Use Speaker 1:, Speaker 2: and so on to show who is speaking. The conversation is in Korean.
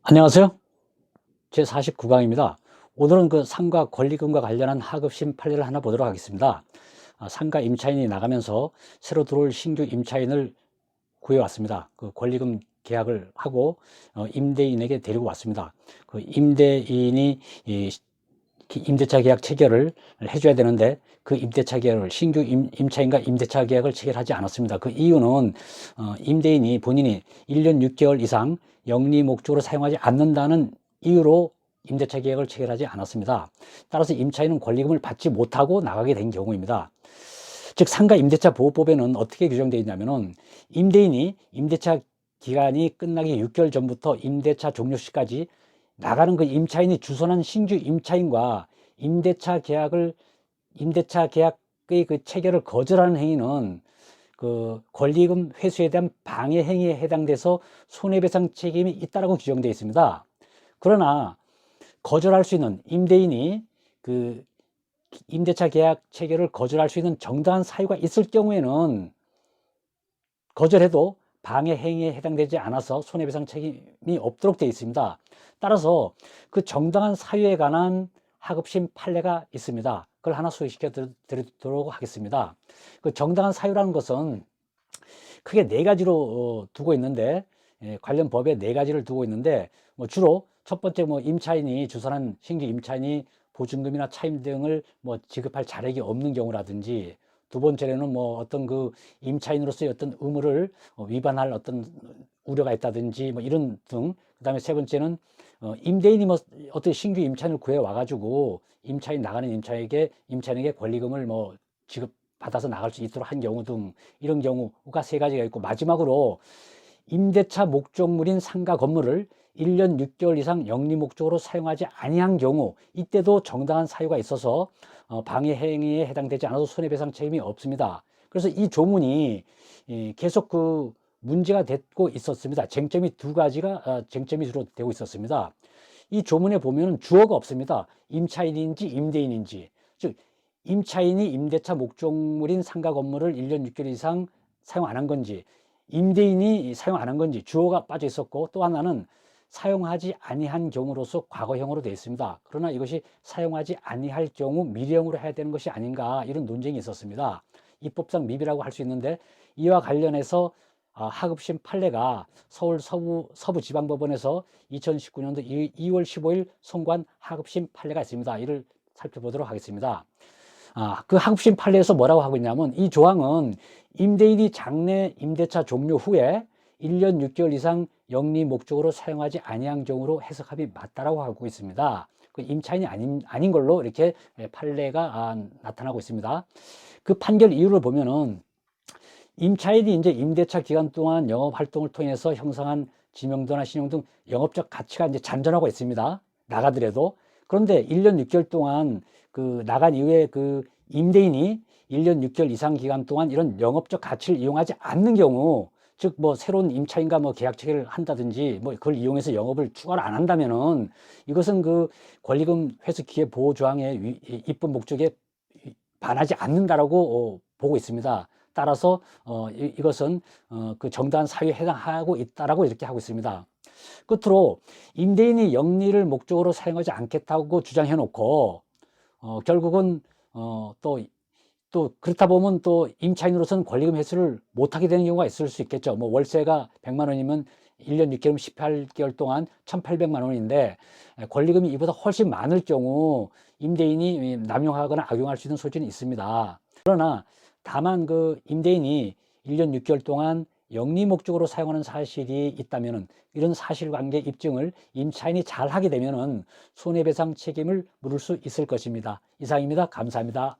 Speaker 1: 안녕하세요. 제49강입니다. 오늘은 그 상가 권리금과 관련한 하급심 판례를 하나 보도록 하겠습니다. 상가 임차인이 나가면서 새로 들어올 신규 임차인을 구해왔습니다. 그 권리금 계약을 하고 임대인에게 데리고 왔습니다. 그 임대인이 임대차 계약 체결을 해줘야 되는데 그 임대차 계약을 신규 임차인과 임대차 계약을 체결하지 않았습니다. 그 이유는 임대인이 본인이 1년 6개월 이상 영리 목적으로 사용하지 않는다는 이유로 임대차 계약을 체결하지 않았습니다. 따라서 임차인은 권리금을 받지 못하고 나가게 된 경우입니다. 즉 상가 임대차 보호법에는 어떻게 규정되어 있냐면은 임대인이 임대차 기간이 끝나기 6개월 전부터 임대차 종료 시까지 나가는 그 임차인이 주선한 신규 임차인과 임대차 계약의 그 체결을 거절하는 행위는 그 권리금 회수에 대한 방해 행위에 해당돼서 손해배상 책임이 있다라고 규정되어 있습니다. 그러나 거절할 수 있는 임대인이 그 임대차 계약 체결을 거절할 수 있는 정당한 사유가 있을 경우에는 거절해도 방해 행위에 해당되지 않아서 손해배상 책임이 없도록 되어 있습니다. 따라서 그 정당한 사유에 관한 하급심 판례가 있습니다. 그걸 하나 소개시켜 드리도록 하겠습니다. 그 정당한 사유라는 것은 크게 네 가지로 두고 있는데 관련 법에 네 가지를 두고 있는데 주로 첫 번째 임차인이 주선한 신규 임차인이 보증금이나 차임 등을 지급할 자력이 없는 경우라든지, 두 번째로는 어떤 그 임차인으로서의 어떤 의무를 위반할 어떤 우려가 있다든지 이런 등, 그 다음에 세 번째는 임대인이 어떤 신규 임차인을 구해 와가지고 나가는 임차인에게 권리금을 지급 받아서 나갈 수 있도록 한 경우 등, 이런 경우가 세 가지가 있고, 마지막으로 임대차 목적물인 상가 건물을 1년 6개월 이상 영리 목적으로 사용하지 아니한 경우, 이때도 정당한 사유가 있어서 방해 행위에 해당되지 않아도 손해배상 책임이 없습니다. 그래서 이 조문이 계속 그 문제가 되고 있었습니다. 쟁점이 두 가지가 쟁점이 주로 되고 있었습니다. 이 조문에 보면 주어가 없습니다. 임차인인지 임대인인지. 즉 임차인이 임대차 목적물인 상가 건물을 1년 6개월 이상 사용 안 한 건지, 임대인이 사용 안 한 건지 주어가 빠져 있었고, 또 하나는 사용하지 아니한 경우로서 과거형으로 되어 있습니다. 그러나 이것이 사용하지 아니할 경우 미래형으로 해야 되는 것이 아닌가, 이런 논쟁이 있었습니다. 입법상 미비라고 할 수 있는데, 이와 관련해서 하급심 판례가 서울 서부지방법원에서 2019년도 2월 15일 선고한 하급심 판례가 있습니다. 이를 살펴보도록 하겠습니다. 그 하급심 판례에서 뭐라고 하고 있냐면, 이 조항은 임대인이 장래 임대차 종료 후에 1년 6개월 이상 영리 목적으로 사용하지 아니한 경우로 해석함이 맞다라고 하고 있습니다. 그 임차인이 아닌 걸로 이렇게 판례가 나타나고 있습니다. 그 판결 이유를 보면은, 임차인이 이제 임대차 기간 동안 영업 활동을 통해서 형성한 지명도나 신용 등 영업적 가치가 이제 잔존하고 있습니다. 나가더라도. 그런데 1년 6개월 동안 그 나간 이후에 그 임대인이 1년 6개월 이상 기간 동안 이런 영업적 가치를 이용하지 않는 경우, 즉 새로운 임차인과 계약 체결을 한다든지 그걸 이용해서 영업을 추가를 안 한다면은, 이것은 그 권리금 회수 기회 보호 조항의 입법 목적에 반하지 않는다라고 보고 있습니다. 따라서 이것은 그 정당한 사유에 해당하고 있다라고 이렇게 하고 있습니다. 끝으로 임대인이 영리를 목적으로 사용하지 않겠다고 주장해 놓고 결국은 또 그렇다 보면 또 임차인으로서는 권리금 회수를 못하게 되는 경우가 있을 수 있겠죠. 월세가 100만 원이면 1년 6개월 18개월 동안 1,800만 원인데 권리금이 이보다 훨씬 많을 경우 임대인이 남용하거나 악용할 수 있는 소지는 있습니다. 그러나 다만 그 임대인이 1년 6개월 동안 영리 목적으로 사용하는 사실이 있다면은, 이런 사실관계 입증을 임차인이 잘 하게 되면은 손해배상 책임을 물을 수 있을 것입니다. 이상입니다. 감사합니다.